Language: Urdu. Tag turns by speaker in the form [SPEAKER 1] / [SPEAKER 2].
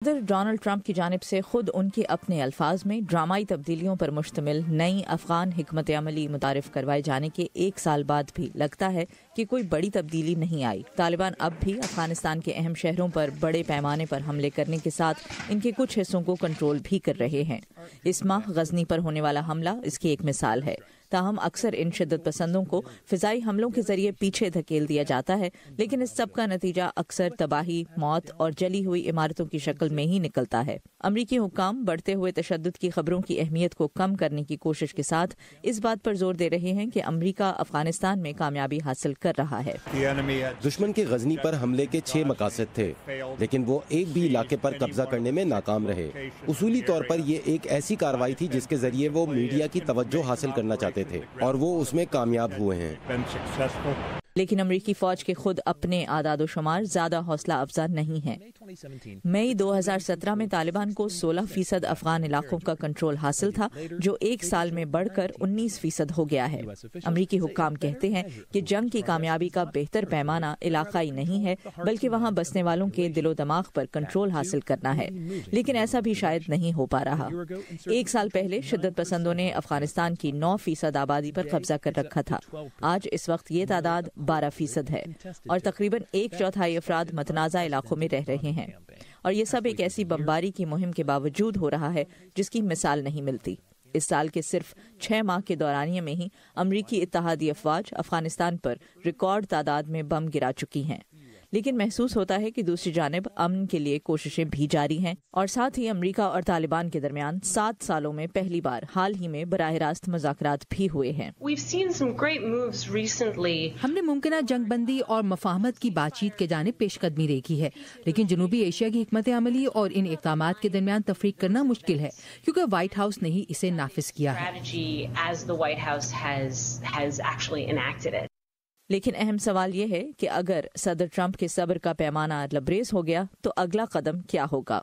[SPEAKER 1] صدر ڈونلڈ ٹرمپ کی جانب سے خود ان کے اپنے الفاظ میں ڈرامائی تبدیلیوں پر مشتمل نئی افغان حکمت عملی متعارف کروائے جانے کے 1 سال بعد بھی لگتا ہے کہ کوئی بڑی تبدیلی نہیں آئی۔ طالبان اب بھی افغانستان کے اہم شہروں پر بڑے پیمانے پر حملے کرنے کے ساتھ ان کے کچھ حصوں کو کنٹرول بھی کر رہے ہیں۔ اس ماہ غزنی پر ہونے والا حملہ اس کی ایک مثال ہے۔ تاہم اکثر ان شدت پسندوں کو فضائی حملوں کے ذریعے پیچھے دھکیل دیا جاتا ہے، لیکن اس سب کا نتیجہ اکثر تباہی، موت اور جلی ہوئی عمارتوں کی شکل میں ہی نکلتا ہے۔ امریکی حکام بڑھتے ہوئے تشدد کی خبروں کی اہمیت کو کم کرنے کی کوشش کے ساتھ اس بات پر زور دے رہے ہیں کہ امریکہ افغانستان میں کامیابی حاصل کر رہا ہے۔
[SPEAKER 2] دشمن کے غزنی پر حملے کے 6 مقاصد تھے، لیکن وہ ایک بھی علاقے پر قبضہ کرنے میں ناکام رہے۔ اصولی طور پر یہ ایک ایسی کارروائی تھی جس کے ذریعے وہ میڈیا کی توجہ حاصل کرنا چاہتے تھے، اور وہ اس میں کامیاب ہوئے ہیں۔
[SPEAKER 1] لیکن امریکی فوج کے خود اپنے اعداد و شمار زیادہ حوصلہ افزا نہیں ہیں۔ مئی 2017 میں طالبان کو 16% افغان علاقوں کا کنٹرول حاصل تھا، جو 1 سال میں بڑھ کر 19% ہو گیا ہے۔ امریکی حکام کہتے ہیں کہ جنگ کی کامیابی کا بہتر پیمانہ علاقائی نہیں ہے، بلکہ وہاں بسنے والوں کے دل و دماغ پر کنٹرول حاصل کرنا ہے، لیکن ایسا بھی شاید نہیں ہو پا رہا۔ 1 سال پہلے شدت پسندوں نے افغانستان کی 9% آبادی پر قبضہ کر رکھا تھا۔ آج اس وقت یہ تعداد 12% ہے، اور تقریباً 1/4 افراد متنازع علاقوں میں رہ رہے ہیں، اور یہ سب ایک ایسی بمباری کی مہم کے باوجود ہو رہا ہے جس کی مثال نہیں ملتی۔ اس سال کے صرف 6 ماہ کے دورانیے میں ہی امریکی اتحادی افواج افغانستان پر ریکارڈ تعداد میں بم گرا چکی ہیں، لیکن محسوس ہوتا ہے کہ دوسری جانب امن کے لیے کوششیں بھی جاری ہیں، اور ساتھ ہی امریکہ اور طالبان کے درمیان 7 سالوں میں پہلی بار حال ہی میں براہ راست مذاکرات بھی ہوئے ہیں۔
[SPEAKER 3] ہم نے ممکنہ جنگ بندی اور مفاہمت کی بات چیت کے جانب پیش قدمی دیکھی ہے، لیکن جنوبی ایشیا کی حکمت عملی اور ان اقدامات کے درمیان تفریق کرنا مشکل ہے، کیونکہ وائٹ ہاؤس نے ہی اسے نافذ کیا ہے۔
[SPEAKER 1] لیکن اہم سوال یہ ہے کہ اگر صدر ٹرمپ کے صبر کا پیمانہ لبریز ہو گیا تو اگلا قدم کیا ہوگا؟